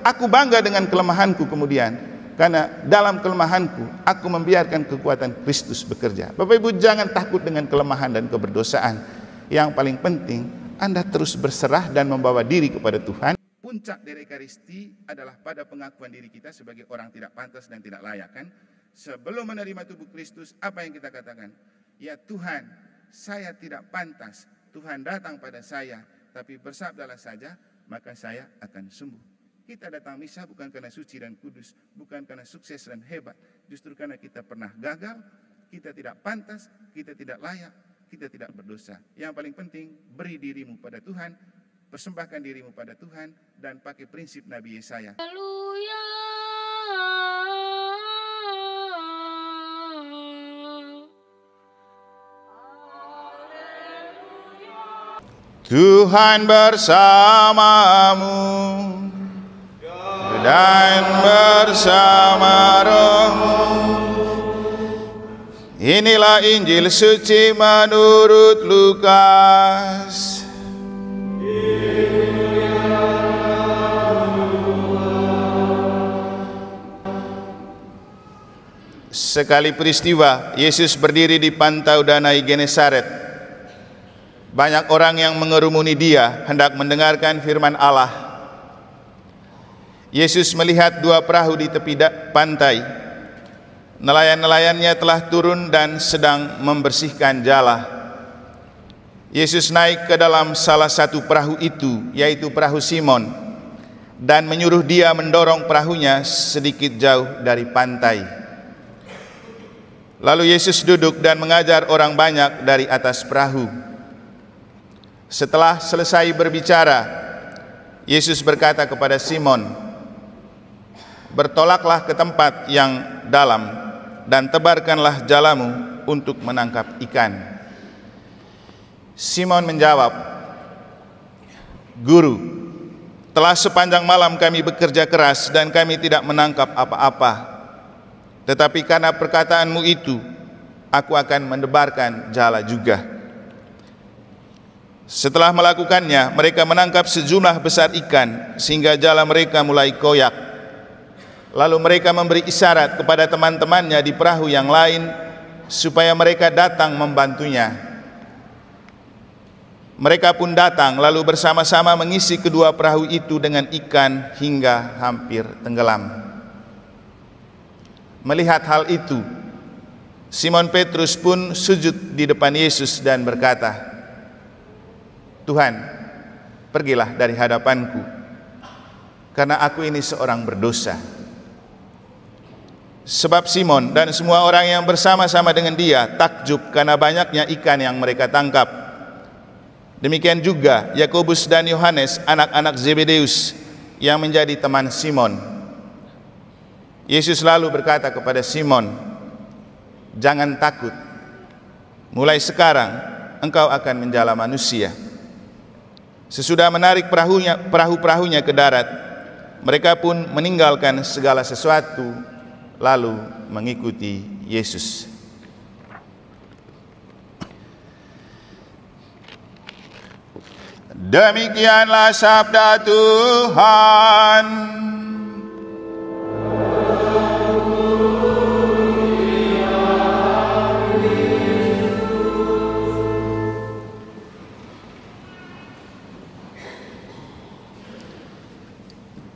aku bangga dengan kelemahanku kemudian, karena dalam kelemahanku aku membiarkan kekuatan Kristus bekerja. Bapak Ibu, jangan takut dengan kelemahan dan keberdosaan. Yang paling penting, Anda terus berserah dan membawa diri kepada Tuhan. Puncak dari Ekaristi adalah pada pengakuan diri kita sebagai orang tidak pantas dan tidak layak, kan? Sebelum menerima tubuh Kristus, apa yang kita katakan? Ya Tuhan, saya tidak pantas. Tuhan datang pada saya, tapi bersabdalah saja, maka saya akan sembuh. Kita datang misa bukan karena suci dan kudus, bukan karena sukses dan hebat, justru karena kita pernah gagal, kita tidak pantas, kita tidak layak, kita tidak berdosa. Yang paling penting, beri dirimu pada Tuhan, persembahkan dirimu pada Tuhan, dan pakai prinsip Nabi Yesaya. Haleluya. Tuhan bersamamu dan bersama rohmu. Inilah Injil suci menurut Lukas. Sekali peristiwa, Yesus berdiri di pantau Danau Genesaret. Banyak orang yang mengerumuni dia hendak mendengarkan firman Allah. Yesus melihat dua perahu di tepi pantai. Nelayan-nelayannya telah turun dan sedang membersihkan jala. Yesus naik ke dalam salah satu perahu itu, yaitu perahu Simon, dan menyuruh dia mendorong perahunya sedikit jauh dari pantai. Lalu Yesus duduk dan mengajar orang banyak dari atas perahu. Setelah selesai berbicara, Yesus berkata kepada Simon, "Bertolaklah ke tempat yang dalam dan tebarkanlah jalamu untuk menangkap ikan." Simon menjawab, "Guru, telah sepanjang malam kami bekerja keras dan kami tidak menangkap apa-apa. Tetapi karena perkataanmu itu, aku akan mendebarkan jala juga." Setelah melakukannya, mereka menangkap sejumlah besar ikan sehingga jala mereka mulai koyak. Lalu mereka memberi isyarat kepada teman-temannya di perahu yang lain supaya mereka datang membantunya. Mereka pun datang lalu bersama-sama mengisi kedua perahu itu dengan ikan hingga hampir tenggelam. Melihat hal itu, Simon Petrus pun sujud di depan Yesus dan berkata, "Tuhan, pergilah dari hadapanku, karena aku ini seorang berdosa." Sebab Simon dan semua orang yang bersama-sama dengan dia takjub karena banyaknya ikan yang mereka tangkap. Demikian juga Yakobus dan Yohanes, anak-anak Zebedeus, yang menjadi teman Simon. Yesus lalu berkata kepada Simon, "Jangan takut, mulai sekarang engkau akan menjala manusia." Sesudah menarik perahu-perahunya ke darat, mereka pun meninggalkan segala sesuatu lalu mengikuti Yesus. Demikianlah sabda Tuhan.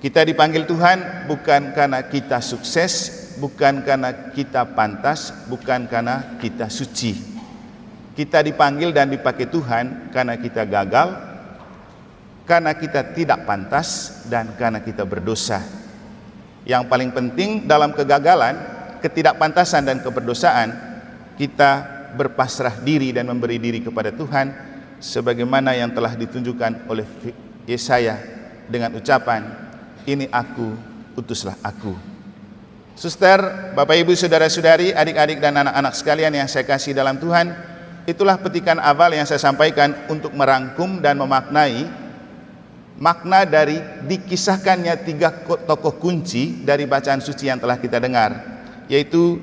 Kita dipanggil Tuhan bukan karena kita sukses, bukan karena kita pantas, bukan karena kita suci. Kita dipanggil dan dipakai Tuhan karena kita gagal, karena kita tidak pantas, dan karena kita berdosa. Yang paling penting dalam kegagalan, ketidakpantasan dan keberdosaan, kita berpasrah diri dan memberi diri kepada Tuhan sebagaimana yang telah ditunjukkan oleh Yesaya dengan ucapan, "Ini aku, utuslah aku." Suster, Bapak Ibu, saudara-saudari, adik-adik dan anak-anak sekalian yang saya kasih dalam Tuhan, itulah petikan awal yang saya sampaikan untuk merangkum dan memaknai makna dari dikisahkannya tiga tokoh kunci dari bacaan suci yang telah kita dengar, yaitu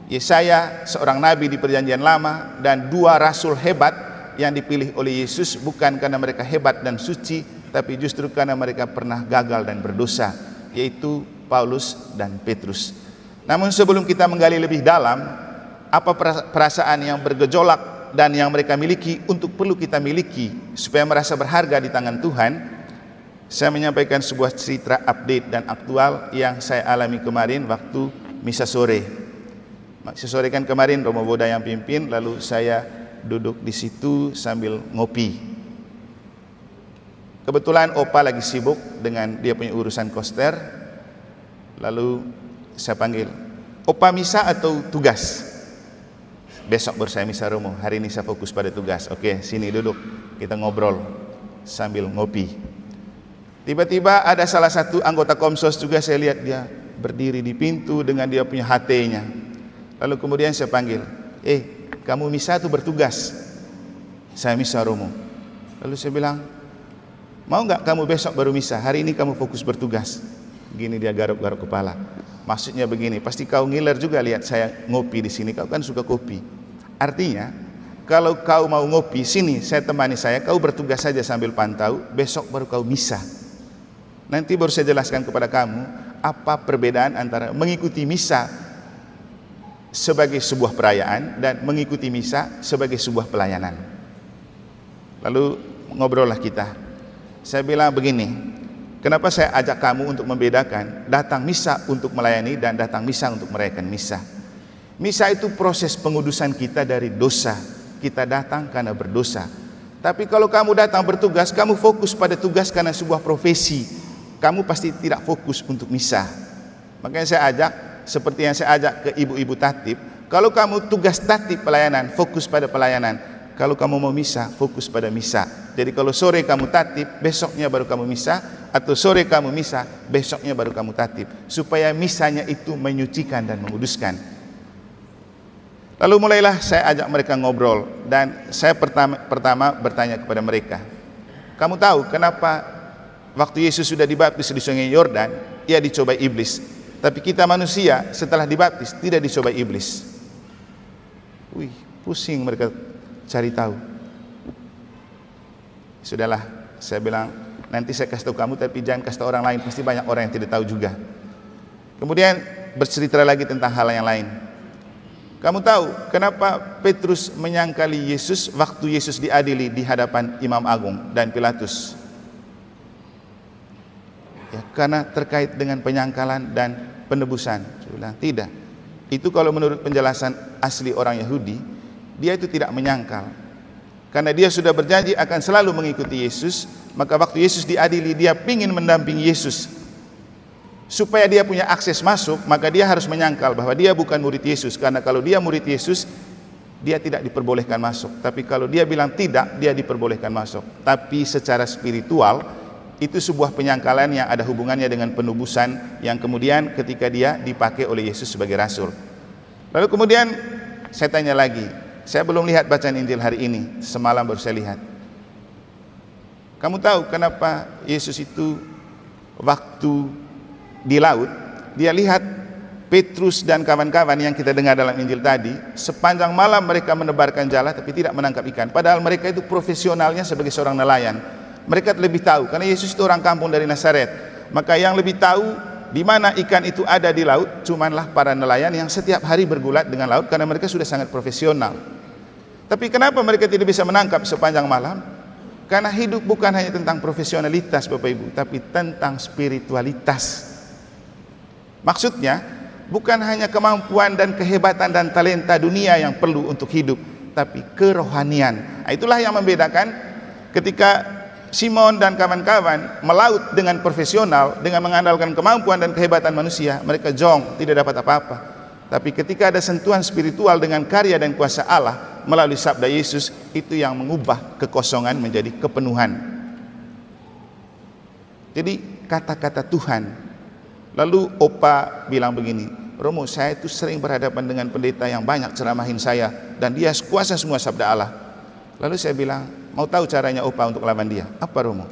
Yesaya, seorang nabi di Perjanjian Lama, dan dua rasul hebat yang dipilih oleh Yesus bukan karena mereka hebat dan suci, tapi justru karena mereka pernah gagal dan berdosa. yaitu Paulus dan Petrus. Namun sebelum kita menggali lebih dalam apa perasaan yang bergejolak dan yang mereka miliki untuk perlu kita miliki supaya merasa berharga di tangan Tuhan, saya menyampaikan sebuah cerita update dan aktual yang saya alami kemarin waktu misa sore. Misa sore kan kemarin Romo Boda yang pimpin, lalu saya duduk di situ sambil ngopi. Kebetulan Opa lagi sibuk dengan dia punya urusan koster. Lalu saya panggil, Opa misa atau tugas? Besok baru saya misa Romo, hari ini saya fokus pada tugas. Oke, sini duduk, kita ngobrol sambil ngopi. Tiba-tiba ada salah satu anggota Komsos juga, saya lihat dia berdiri di pintu dengan dia punya HT-nya. Lalu kemudian saya panggil, kamu misa atau bertugas? Saya misa Romo. Lalu saya bilang, mau nggak kamu besok baru misa, hari ini kamu fokus bertugas? Gini dia garuk-garuk kepala. Maksudnya begini, pasti kau ngiler juga lihat saya ngopi di sini, kau kan suka kopi. Artinya, kalau kau mau ngopi sini, saya temani saya, kau bertugas saja sambil pantau, besok baru kau misa. Nanti baru saya jelaskan kepada kamu apa perbedaan antara mengikuti misa sebagai sebuah perayaan dan mengikuti misa sebagai sebuah pelayanan. Lalu ngobrollah kita. Saya bilang begini, kenapa saya ajak kamu untuk membedakan datang misa untuk melayani dan datang misa untuk merayakan misa. Misa itu proses pengudusan kita dari dosa. Kita datang karena berdosa. Tapi kalau kamu datang bertugas, kamu fokus pada tugas karena sebuah profesi, kamu pasti tidak fokus untuk misa. Makanya saya ajak, seperti yang saya ajak ke ibu-ibu tatib, kalau kamu tugas tatib pelayanan, fokus pada pelayanan. Kalau kamu mau misa, fokus pada misa. Jadi kalau sore kamu tatib, besoknya baru kamu misa, atau sore kamu misa, besoknya baru kamu tatib, supaya misanya itu menyucikan dan menguduskan. Lalu mulailah saya ajak mereka ngobrol, dan saya pertama bertanya kepada mereka, kamu tahu kenapa waktu Yesus sudah dibaptis di Sungai Yordan, ia dicobai iblis, tapi kita manusia setelah dibaptis tidak dicobai iblis? Wih, pusing mereka cari tahu. Sudahlah, saya bilang nanti saya kasih tahu kamu, tapi jangan kasih tahu orang lain, pasti banyak orang yang tidak tahu juga. Kemudian bercerita lagi tentang hal yang lain. Kamu tahu kenapa Petrus menyangkali Yesus waktu Yesus diadili di hadapan Imam Agung dan Pilatus? Ya, karena terkait dengan penyangkalan dan penebusan. Saya bilang tidak. Itu kalau menurut penjelasan asli orang Yahudi, dia itu tidak menyangkal. Karena dia sudah berjanji akan selalu mengikuti Yesus, maka waktu Yesus diadili dia ingin mendampingi Yesus. Supaya dia punya akses masuk, maka dia harus menyangkal bahwa dia bukan murid Yesus. Karena kalau dia murid Yesus, dia tidak diperbolehkan masuk. Tapi kalau dia bilang tidak, dia diperbolehkan masuk. Tapi secara spiritual, itu sebuah penyangkalan yang ada hubungannya dengan penubusan yang kemudian ketika dia dipakai oleh Yesus sebagai rasul. Lalu kemudian saya tanya lagi, saya belum lihat bacaan Injil hari ini, semalam baru saya lihat. Kamu tahu kenapa Yesus itu waktu di laut, dia lihat Petrus dan kawan-kawan yang kita dengar dalam Injil tadi, sepanjang malam mereka menebarkan jala tapi tidak menangkap ikan. Padahal mereka itu profesionalnya sebagai seorang nelayan. Mereka lebih tahu, karena Yesus itu orang kampung dari Nazaret. Maka yang lebih tahu di mana ikan itu ada di laut, cumanlah para nelayan yang setiap hari bergulat dengan laut, karena mereka sudah sangat profesional. Tapi kenapa mereka tidak bisa menangkap sepanjang malam? Karena hidup bukan hanya tentang profesionalitas Bapak Ibu, tapi tentang spiritualitas. Maksudnya bukan hanya kemampuan dan kehebatan dan talenta dunia yang perlu untuk hidup, tapi kerohanian. Nah, itulah yang membedakan ketika Simon dan kawan-kawan melaut dengan profesional, dengan mengandalkan kemampuan dan kehebatan manusia, mereka jong, tidak dapat apa-apa. Tapi ketika ada sentuhan spiritual dengan karya dan kuasa Allah melalui sabda Yesus, itu yang mengubah kekosongan menjadi kepenuhan. Jadi kata-kata Tuhan. Lalu Opa bilang begini, Romo, saya itu sering berhadapan dengan pendeta yang banyak ceramahin saya, dan dia kuasa semua sabda Allah. Lalu saya bilang, mau tahu caranya Opa untuk lawan dia? Apa Romo?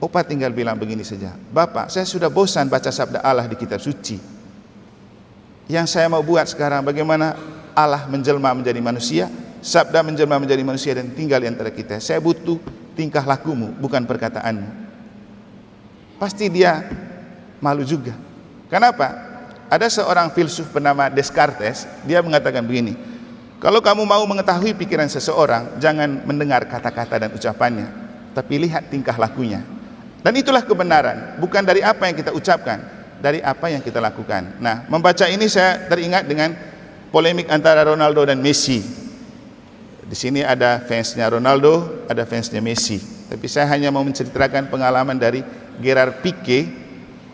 Opa tinggal bilang begini saja, Bapak, saya sudah bosan baca sabda Allah di kitab suci. Yang saya mau buat sekarang, bagaimana Allah menjelma menjadi manusia, sabda menjelma menjadi manusia dan tinggal di antara kita. Saya butuh tingkah lakumu, bukan perkataanmu. Pasti dia malu juga. Kenapa? Ada seorang filsuf bernama Descartes, dia mengatakan begini, kalau kamu mau mengetahui pikiran seseorang, jangan mendengar kata-kata dan ucapannya, tapi lihat tingkah lakunya. Dan itulah kebenaran, bukan dari apa yang kita ucapkan, dari apa yang kita lakukan. Nah, membaca ini saya teringat dengan polemik antara Ronaldo dan Messi. Di sini ada fansnya Ronaldo, ada fansnya Messi. Tapi saya hanya mau menceritakan pengalaman dari Gerard Pique,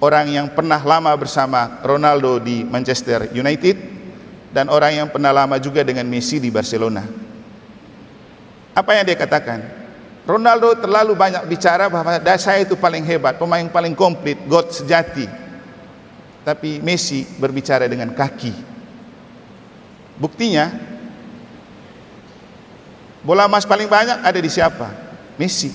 orang yang pernah lama bersama Ronaldo di Manchester United dan orang yang pernah lama juga dengan Messi di Barcelona. Apa yang dia katakan? Ronaldo terlalu banyak bicara bahwa saya itu paling hebat, pemain paling komplit, God sejati. Tapi Messi berbicara dengan kaki. Buktinya, bola emas paling banyak ada di siapa? Messi.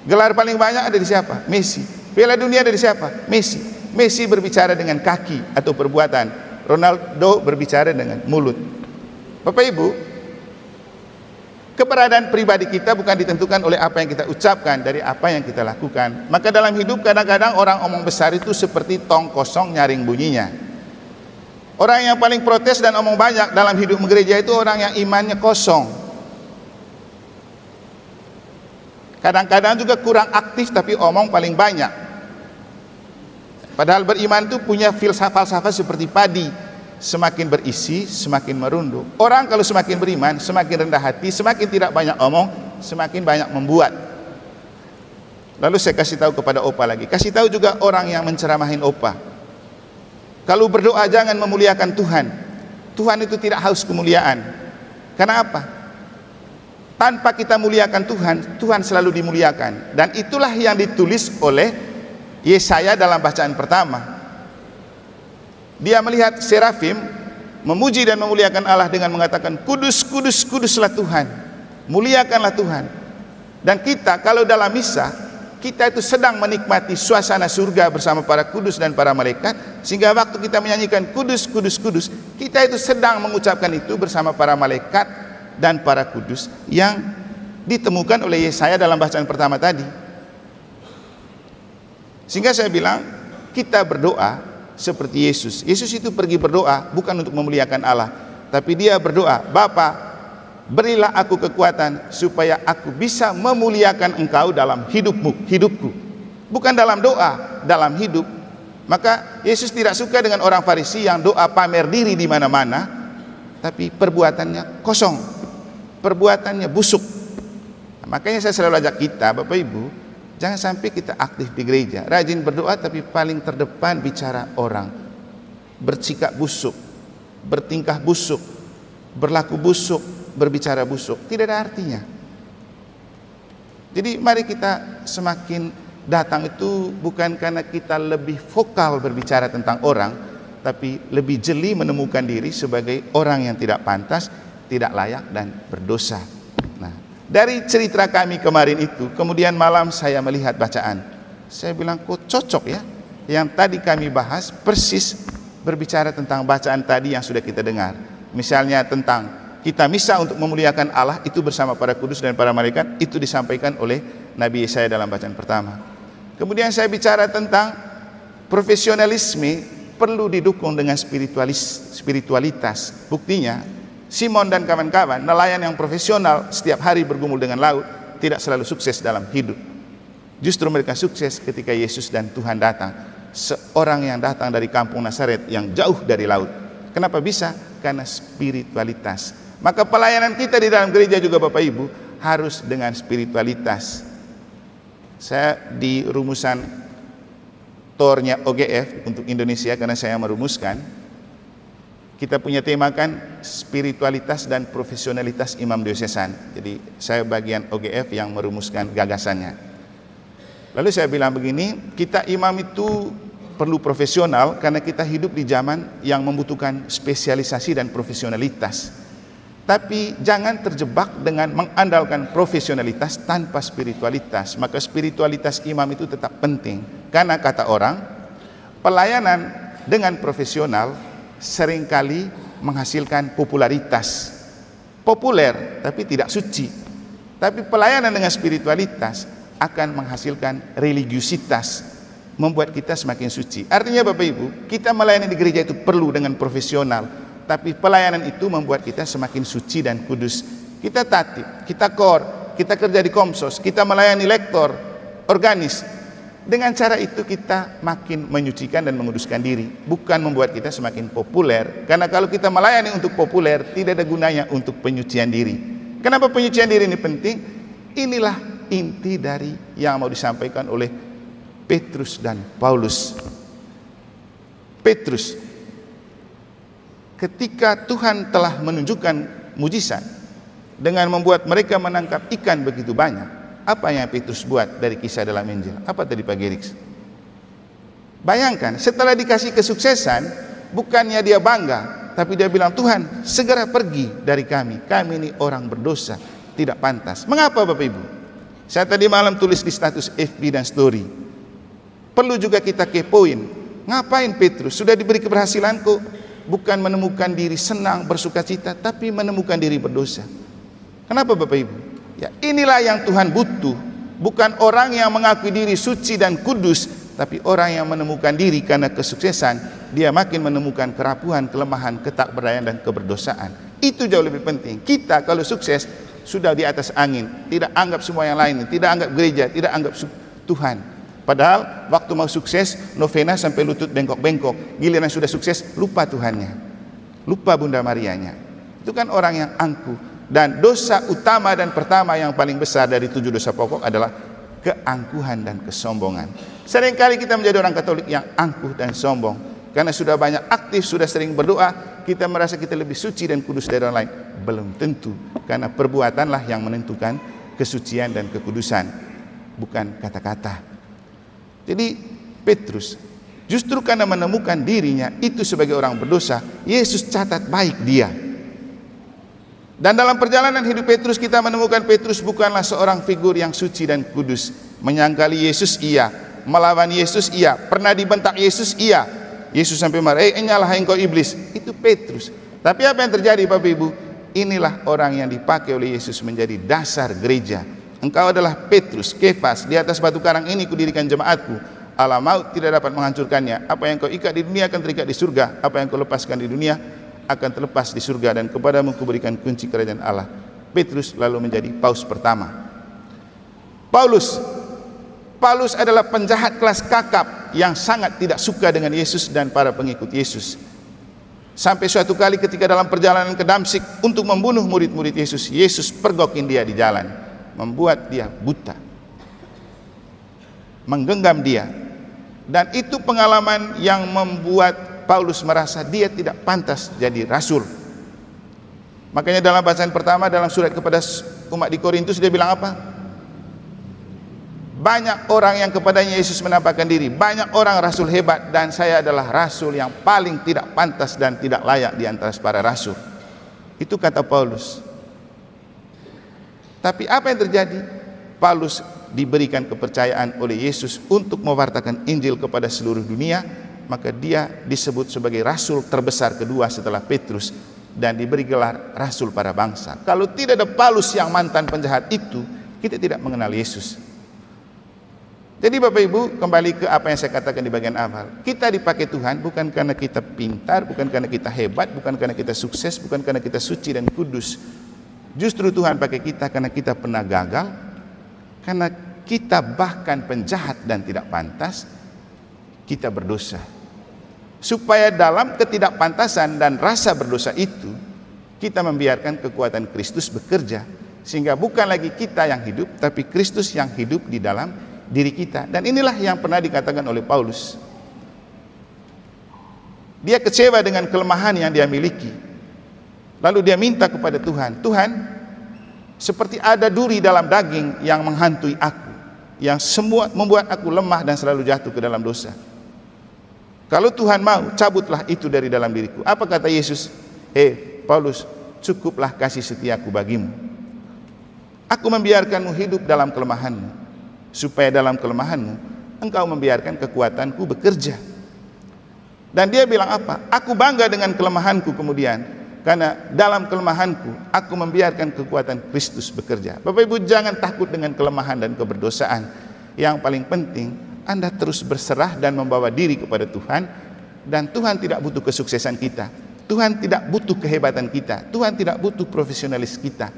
Gelar paling banyak ada di siapa? Messi. Piala dunia dari siapa? Messi. Messi berbicara dengan kaki atau perbuatan. Ronaldo berbicara dengan mulut. Bapak Ibu, keberadaan pribadi kita bukan ditentukan oleh apa yang kita ucapkan, dari apa yang kita lakukan. Maka dalam hidup kadang-kadang orang omong besar itu seperti tong kosong nyaring bunyinya. Orang yang paling protes dan omong banyak dalam hidup gereja itu orang yang imannya kosong. Kadang-kadang juga kurang aktif tapi omong paling banyak. Padahal beriman itu punya filsafat seperti padi, semakin berisi semakin merunduk. Orang kalau semakin beriman, semakin rendah hati, semakin tidak banyak omong, semakin banyak membuat. Lalu saya kasih tahu kepada Opa lagi, kasih tahu juga orang yang menceramahin Opa, kalau berdoa jangan memuliakan Tuhan. Tuhan itu tidak haus kemuliaan. Karena apa? Tanpa kita muliakan Tuhan, Tuhan selalu dimuliakan. Dan itulah yang ditulis oleh Yesaya dalam bacaan pertama. Dia melihat serafim memuji dan memuliakan Allah dengan mengatakan, kudus, kudus, kuduslah Tuhan, muliakanlah Tuhan. Dan kita kalau dalam misa, kita itu sedang menikmati suasana surga bersama para kudus dan para malaikat, sehingga waktu kita menyanyikan kudus, kudus, kudus, kita itu sedang mengucapkan itu bersama para malaikat dan para kudus yang ditemukan oleh Yesaya dalam bacaan pertama tadi. Sehingga saya bilang, kita berdoa seperti Yesus. Yesus itu pergi berdoa bukan untuk memuliakan Allah, tapi dia berdoa, Bapa, berilah aku kekuatan supaya aku bisa memuliakan Engkau dalam hidupku. Bukan dalam doa, dalam hidup. Maka Yesus tidak suka dengan orang Farisi yang doa pamer diri di mana-mana, tapi perbuatannya kosong, perbuatannya busuk. Makanya saya selalu ajak kita, Bapak Ibu, jangan sampai kita aktif di gereja, rajin berdoa tapi paling terdepan bicara orang, bersikap busuk, bertingkah busuk, berlaku busuk, berbicara busuk, tidak ada artinya. Jadi mari kita semakin datang itu bukan karena kita lebih vokal berbicara tentang orang, tapi lebih jeli menemukan diri sebagai orang yang tidak pantas, tidak layak dan berdosa. Nah, dari cerita kami kemarin itu, kemudian malam saya melihat bacaan. Saya bilang, kok cocok ya, yang tadi kami bahas persis berbicara tentang bacaan tadi yang sudah kita dengar. Misalnya tentang kita misa untuk memuliakan Allah, itu bersama para kudus dan para malaikat, itu disampaikan oleh Nabi Yesaya dalam bacaan pertama. Kemudian saya bicara tentang profesionalisme perlu didukung dengan spiritualitas. Buktinya Simon dan kawan-kawan, nelayan yang profesional setiap hari bergumul dengan laut, tidak selalu sukses dalam hidup. Justru mereka sukses ketika Yesus dan Tuhan datang. Seorang yang datang dari kampung Nazaret yang jauh dari laut. Kenapa bisa? Karena spiritualitas. Maka pelayanan kita di dalam gereja juga Bapak Ibu harus dengan spiritualitas. Saya di rumusan tornya OGF untuk Indonesia, karena saya merumuskan, kita punya tema kan spiritualitas dan profesionalitas imam diosesan. Jadi saya bagian OGF yang merumuskan gagasannya. Lalu saya bilang begini, kita imam itu perlu profesional karena kita hidup di zaman yang membutuhkan spesialisasi dan profesionalitas. Tapi jangan terjebak dengan mengandalkan profesionalitas tanpa spiritualitas. Maka spiritualitas imam itu tetap penting. Karena kata orang, pelayanan dengan profesional seringkali menghasilkan popularitas. Populer tapi tidak suci. Tapi pelayanan dengan spiritualitas akan menghasilkan religiusitas, membuat kita semakin suci. Artinya Bapak Ibu, kita melayani di gereja itu perlu dengan profesional, tapi pelayanan itu membuat kita semakin suci dan kudus. Kita tatib, kita kor, kita kerja di komsos, kita melayani lektor, organis. Dengan cara itu kita makin menyucikan dan menguduskan diri, bukan membuat kita semakin populer. Karena kalau kita melayani untuk populer, tidak ada gunanya untuk penyucian diri. Kenapa penyucian diri ini penting? Inilah inti dari yang mau disampaikan oleh Petrus dan Paulus. Petrus, ketika Tuhan telah menunjukkan mujizat dengan membuat mereka menangkap ikan begitu banyak, apa yang Petrus buat dari kisah dalam Injil? Apa tadi Pak Gerix? Bayangkan, setelah dikasih kesuksesan, bukannya dia bangga, tapi dia bilang, Tuhan segera pergi dari kami ini orang berdosa, tidak pantas. Mengapa Bapak Ibu? Saya tadi malam tulis di status FB dan story, perlu juga kita kepoin, ngapain Petrus sudah diberi keberhasilan kok, bukan menemukan diri senang bersuka cita, tapi menemukan diri berdosa. Kenapa Bapak Ibu? Ya, inilah yang Tuhan butuh, bukan orang yang mengakui diri suci dan kudus, tapi orang yang menemukan diri karena kesuksesan, dia makin menemukan kerapuhan, kelemahan, ketakberdayaan dan keberdosaan. Itu jauh lebih penting. Kita kalau sukses sudah di atas angin, tidak anggap semua yang lain, tidak anggap gereja, tidak anggap Tuhan. Padahal waktu mau sukses, novena sampai lutut bengkok-bengkok. Giliran sudah sukses, lupa Tuhannya, lupa Bunda Marianya. Itu kan orang yang angkuh. Dan dosa utama dan pertama yang paling besar dari 7 dosa pokok adalah keangkuhan dan kesombongan. Seringkali kita menjadi orang Katolik yang angkuh dan sombong, karena sudah banyak aktif, sudah sering berdoa, kita merasa kita lebih suci dan kudus dari orang lain. Belum tentu, karena perbuatanlah yang menentukan kesucian dan kekudusan, bukan kata-kata. Jadi Petrus justru karena menemukan dirinya itu sebagai orang berdosa, Yesus catat baik dia. Dan dalam perjalanan hidup Petrus, kita menemukan Petrus bukanlah seorang figur yang suci dan kudus. Menyangkali Yesus iya, melawan Yesus iya, pernah dibentak Yesus iya. Yesus sampai marah, nyalah engkau iblis. Itu Petrus. Tapi apa yang terjadi Bapak Ibu? Inilah orang yang dipakai oleh Yesus menjadi dasar gereja. Engkau adalah Petrus, Kefas, di atas batu karang ini kudirikan jemaatku. Allah maut tidak dapat menghancurkannya. Apa yang kau ikat di dunia akan terikat di surga. Apa yang kau lepaskan di dunia akan terlepas di surga, dan kepadamu kuberikan kunci kerajaan Allah. Petrus lalu menjadi paus pertama. Paulus adalah penjahat kelas kakap yang sangat tidak suka dengan Yesus dan para pengikut Yesus. Sampai suatu kali ketika dalam perjalanan ke Damsyik untuk membunuh murid-murid Yesus, Yesus pergokin dia di jalan, membuat dia buta, menggenggam dia. Dan itu pengalaman yang membuat Paulus merasa dia tidak pantas jadi rasul. Makanya dalam bacaan pertama dalam surat kepada umat di Korintus dia bilang apa? Banyak orang yang kepadanya Yesus menampakkan diri, banyak orang rasul hebat, dan saya adalah rasul yang paling tidak pantas dan tidak layak di antara para rasul. Itu kata Paulus. Tapi apa yang terjadi? Paulus diberikan kepercayaan oleh Yesus untuk mewartakan Injil kepada seluruh dunia. Maka dia disebut sebagai rasul terbesar kedua setelah Petrus, dan diberi gelar rasul para bangsa. Kalau tidak ada Paulus yang mantan penjahat itu, kita tidak mengenal Yesus. Jadi Bapak Ibu, kembali ke apa yang saya katakan di bagian awal, kita dipakai Tuhan bukan karena kita pintar, bukan karena kita hebat, bukan karena kita sukses, bukan karena kita suci dan kudus. Justru Tuhan pakai kita karena kita pernah gagal, karena kita bahkan penjahat dan tidak pantas, kita berdosa. Supaya dalam ketidakpantasan dan rasa berdosa itu, kita membiarkan kekuatan Kristus bekerja, sehingga bukan lagi kita yang hidup, tapi Kristus yang hidup di dalam diri kita. Dan inilah yang pernah dikatakan oleh Paulus. Dia kecewa dengan kelemahan yang dia miliki, lalu dia minta kepada Tuhan, Tuhan, seperti ada duri dalam daging yang menghantui aku, yang semua membuat aku lemah dan selalu jatuh ke dalam dosa. Kalau Tuhan mau, cabutlah itu dari dalam diriku. Apa kata Yesus? Paulus, cukuplah kasih setiaku bagimu. Aku membiarkanmu hidup dalam kelemahanmu, supaya dalam kelemahanmu engkau membiarkan kekuatanku bekerja. Dan dia bilang apa? Aku bangga dengan kelemahanku kemudian, karena dalam kelemahanku aku membiarkan kekuatan Kristus bekerja. Bapak Ibu, jangan takut dengan kelemahan dan keberdosaan. Yang paling penting Anda terus berserah dan membawa diri kepada Tuhan, dan Tuhan tidak butuh kesuksesan kita, Tuhan tidak butuh kehebatan kita, Tuhan tidak butuh profesionalis kita.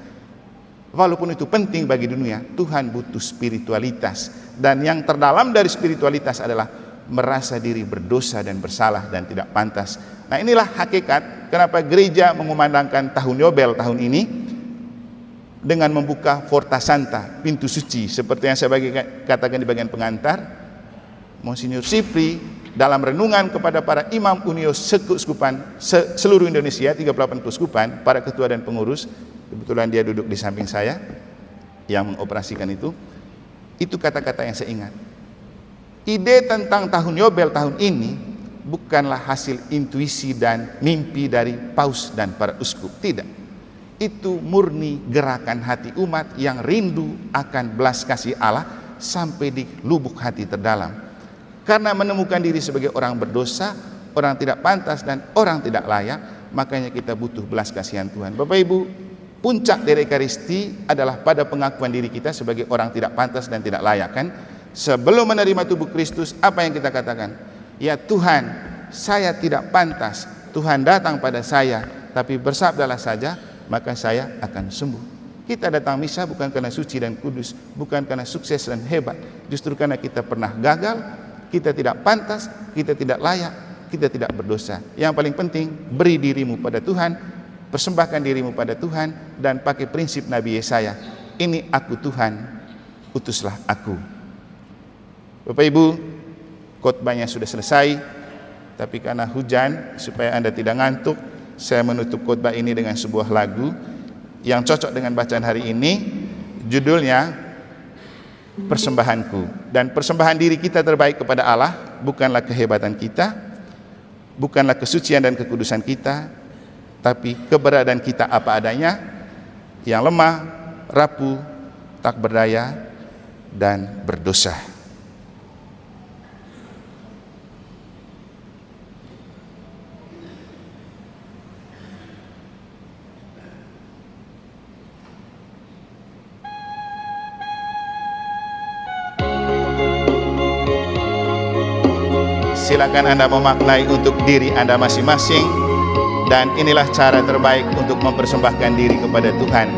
Walaupun itu penting bagi dunia, Tuhan butuh spiritualitas, dan yang terdalam dari spiritualitas adalah merasa diri berdosa dan bersalah dan tidak pantas. Nah, inilah hakikat kenapa gereja mengumandangkan tahun Yobel tahun ini dengan membuka Porta Santa, pintu suci, seperti yang saya katakan di bagian pengantar. Monsinyur Sipri dalam renungan kepada para imam Unio Keuskupan seluruh Indonesia, 38 keuskupan, para ketua dan pengurus, kebetulan dia duduk di samping saya yang mengoperasikan itu kata-kata yang saya ingat. Ide tentang tahun Yobel tahun ini bukanlah hasil intuisi dan mimpi dari paus dan para uskup, tidak. Itu murni gerakan hati umat yang rindu akan belas kasih Allah sampai di lubuk hati terdalam. Karena menemukan diri sebagai orang berdosa, orang tidak pantas, dan orang tidak layak, makanya kita butuh belas kasihan Tuhan. Bapak Ibu, puncak dari Ekaristi adalah pada pengakuan diri kita sebagai orang tidak pantas dan tidak layak, kan? Sebelum menerima tubuh Kristus, apa yang kita katakan? Ya Tuhan, saya tidak pantas, Tuhan datang pada saya, tapi bersabdalah saja, maka saya akan sembuh. Kita datang misa bukan karena suci dan kudus, bukan karena sukses dan hebat, justru karena kita pernah gagal, kita tidak pantas, kita tidak layak, kita tidak berdosa. Yang paling penting, beri dirimu pada Tuhan, persembahkan dirimu pada Tuhan, dan pakai prinsip Nabi Yesaya, ini aku Tuhan, utuslah aku. Bapak Ibu, khotbahnya sudah selesai, tapi karena hujan, supaya Anda tidak ngantuk, saya menutup khotbah ini dengan sebuah lagu yang cocok dengan bacaan hari ini. Judulnya Persembahanku. Dan persembahan diri kita terbaik kepada Allah bukanlah kehebatan kita, bukanlah kesucian dan kekudusan kita, tapi keberadaan kita apa adanya, yang lemah, rapuh, tak berdaya, dan berdosa. Silakan Anda memaknai untuk diri Anda masing-masing, dan inilah cara terbaik untuk mempersembahkan diri kepada Tuhan.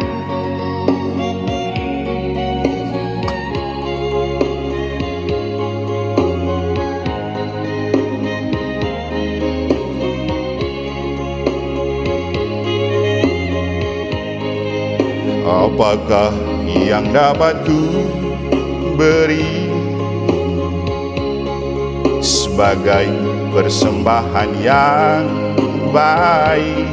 Apakah yang dapat ku beri sebagai persembahan yang baik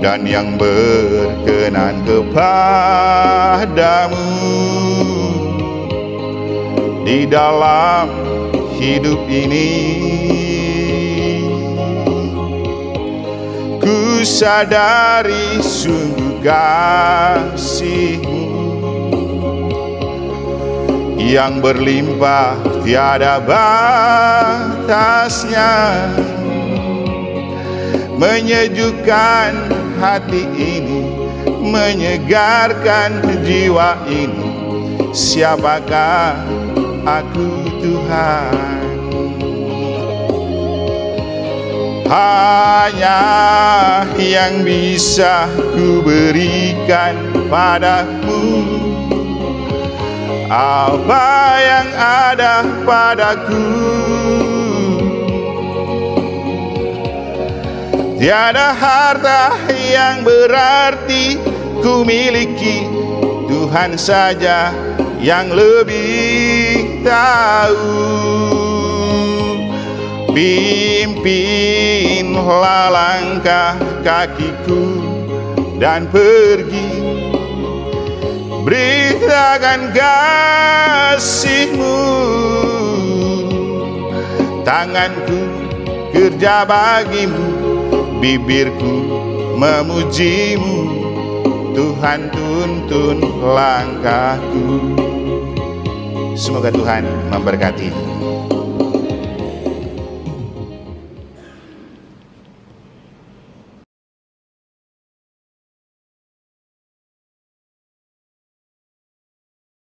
dan yang berkenan kepadamu di dalam hidup ini? Ku sadari sungguh kasih-Mu yang berlimpah tiada batasnya, menyejukkan hati ini, menyegarkan jiwa ini. Siapakah aku Tuhan? Hanya yang bisa ku berikan padamu apa yang ada padaku. Tiada harta yang berarti ku miliki, Tuhan saja yang lebih tahu. Pimpinlah langkah kakiku dan pergi, beritakan kasih-Mu. Tanganku kerja bagi-Mu, bibirku memuji-Mu. Tuhan tuntun langkahku. Semoga Tuhan memberkati.